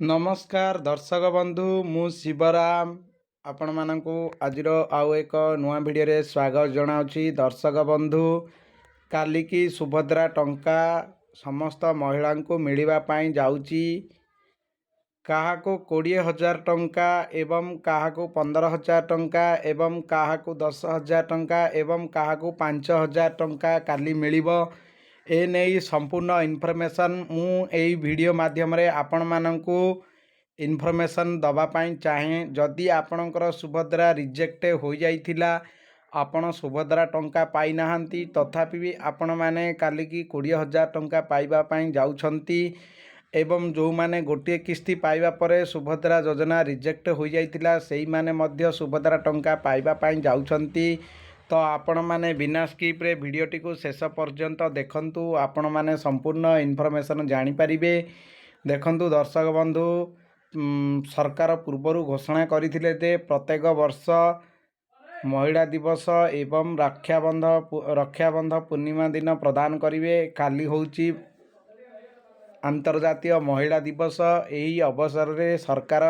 नमस्कार दर्शक बंधु मु शिवराम आपण मानकु आजिर आउ एक नुआ भिडियो रे स्वागत जनाउछि। दर्शक बंधु काली की सुभद्रा टंका समस्त महिला को मिलवा पाई जाउछि। काहाको 20,000 टंका एवं काहाको 15,000 टंका एवं काहाको 10,000 टंका एवं काहाको 5,000 टंका काली मिलिबो। ए नहीं संपूर्ण इनफॉरमेशन मु एई वीडियो माध्यम रे आपण माननकु इनफॉरमेशन दबा पाई चाहे। जदि आपणकर सुभद्रा रिजेक्ट हो जाइथिला आपण सुभद्रा टंका पाई नाहंती तथापि भी आपण माने काली की 20,000 टंका पाइबा पाई जाउछंती एवं जो माने गोटे किस्ती पाइबा परे सुभद्रा योजना रिजेक्ट हो जाइथिला सेही माने मध्य सुभद्रा टंका पाइबा पाई जाउछंती। तो आपण माने बिना स्किप रे वीडियोटी को शेष पर्यंत देखंतु आपण माने संपूर्ण इनफॉरमेशन जानि परिबे। देखंतु दर्शक बंधु सरकार पूर्व घोषणा करथिले जे प्रत्येक वर्ष महिला दिवस एवं रक्षाबंध पूर्णिमा दिन प्रदान करिवे। काली होउची अंतर्जातीय महिला दिवस। एही अवसर रे सरकार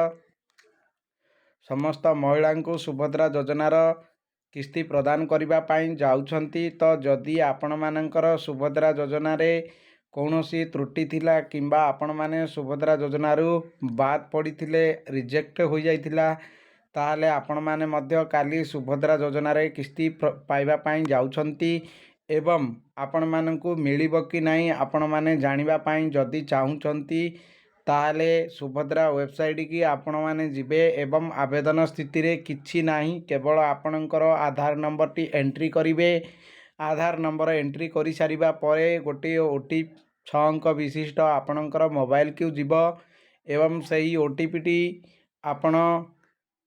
समस्त महिला को सुभद्रा योजनार किस्ती प्रदान करिबा पाई जाउछंती। तो जदि आपण मानकर सुभद्रा योजना रे कौनसी त्रुटि थिला किंबा आपण माने सुभद्रा योजनारू बाद पड़िथिले रिजेक्ट हो जाइथिला ताहले आपण माने मध्य काली सुभद्रा योजना रे किस्ती पाइबा पाई जाउछंती एवं आपण मानकु मिलिबो कि नाही आपण माने जानिबा पाई जदि चाहुछंती ताहले सुभद्रा वेबसाइट की आपण माने जिबे एवं आवेदन स्थिति रे किछि नाही केवल आपणकर आधार नंबर टी एंट्री करिवे। आधार नंबर एंट्री करि सारिबा परे गोटे ओटीपी 6 अंक विशिष्ट आपणकर मोबाइल को जिबो एवं सही ओटीपी टी आपण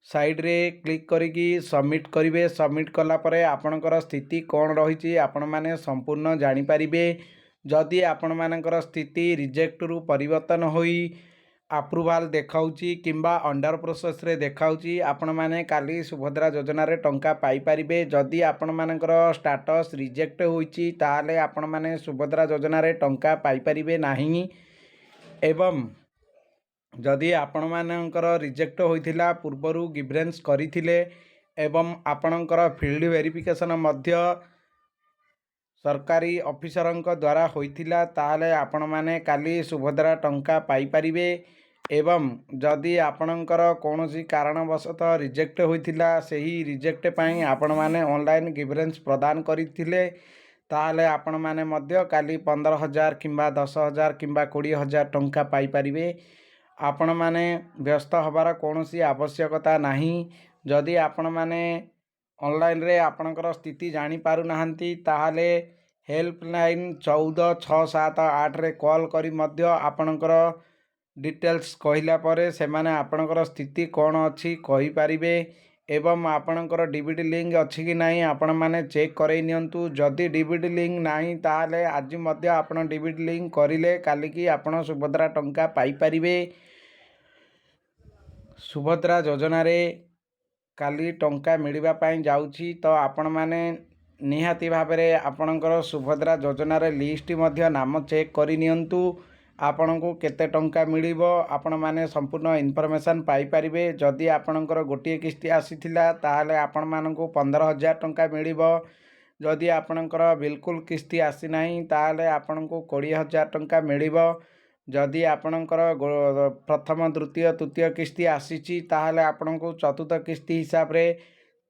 साइड रे क्लिक करिकी सबमिट करिवे। सबमिट कला परे आपणकर स्थिति कोन रहिछि आपण माने संपूर्ण जानि परिबे। जदि आपण मानकर स्थिति रिजेक्ट रु परिवर्तन होई अप्रूवल देखाउची किंबा अंडर प्रोसेस रे देखाउची आपण माने काली सुभद्रा योजना रे टंका पाई परिबे। जदि आपण मानकर स्टेटस रिजेक्ट होईची ताहाले आपण माने सुभद्रा योजना रे टंका पाई परिबे नाही एवं जदि आपण मानकर रिजेक्ट होइथिला पूर्वरु गिवरेंस करिथिले एवं आपणकर फील्ड वेरिफिकेशन मध्य सरकारी ऑफिसरंक द्वारा होइथिला ताहाले आपण माने काली सुभद्रा टंका पाई परिबे। एवं जदि आपणकर कौनसी कारणवशतः रिजेक्ट होइथिला सेही रिजेक्ट पाई आपण माने ऑनलाइन गिवरेंस प्रदान करिथिले ताहाले आपण माने मध्य काली 15,000 किंबा 10,000 किंबा 20,000 टंका पाई परिबे। आपण माने व्यस्त हबार कौनसी आवश्यकता नाही। जदि आपण माने ऑनलाइन रे आपणकर स्थिति जानि पारु नाहंती ताहाले हेल्पलाइन 14678 रे कॉल करी मध्य आपणकर डिटेल्स कहिला परे से माने आपणकर स्थिति कौन अच्छी कहि पारिबे एवं आपणकर डीबीटी लिंक अच्छी कि नाही आपण माने चेक करई नियंतु। जदि डीबीटी लिंक नाही ताहाले आज मध्य आपण डीबीटी लिंक करिले काली की आपण सुभद्रा टंका पाई परिबे। सुभद्रा योजना रे काली टंका मिलिबा पाई जाउछि तो आपण माने निहाती भाबरे आपणकर सुभद्रा योजना रे लिस्ट मध्य नाम चेक करि नियंतु। आपण को केते टंका मिलिबो आपण माने संपूर्ण इनफॉरमेशन पाई परिबे। जदि आपणकर गोटे किस्ती आसीथिला ताहाले आपण मानकु 15,000 टंका मिलिबो। जदि आपणकर बिल्कुल किस्ती आसी नाही ताहाले आपण को 20,000 टंका मिलिबो। जदि आपणकर प्रथम द्वितीय तृतीय किस्ती आसीची ताहाले आपण को चतुर्थ किस्ती हिसाब रे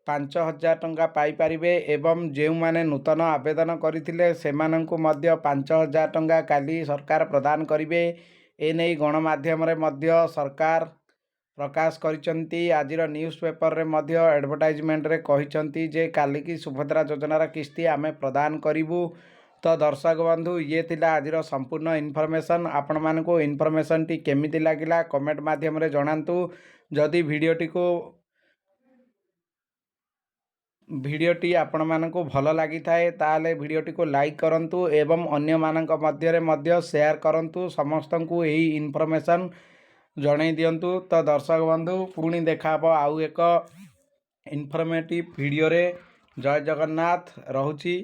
5,000 टंका पाई परिबे एवं जेउ माने नूतन आवेदन करिथिले सेमानंकु मध्य 5,000 टंका काली सरकार प्रदान करिवे। ए नै गणमाध्यम रे मध्य सरकार प्रकाश करिसंती। आजिर न्यूज़ पेपर रे मध्य एडवर्टाइजमेंट रे कहिसंती जे काली की सुभद्रा योजनार किस्ती आमे प्रदान करिवु। तो दर्शक बंधु ये थिला आजिर संपूर्ण इनफॉरमेशन। आपण मानको इनफॉरमेशन टी केमिति लागिला कमेंट माध्यम रे जणांतु। जदि भिडियोटी आपण मानकु भल लागि थाए ताले भिडियोटी को लाइक करंतु एवं अन्य मानक मध्य रे मध्य शेयर करंतु। समस्तंकु एही इनफॉरमेशन जणाई दियंतु। तो दर्शक बंधु पुणी देखाबो आउ एक इनफॉर्मेटिव वीडियो रे। जय जगन्नाथ रहुची।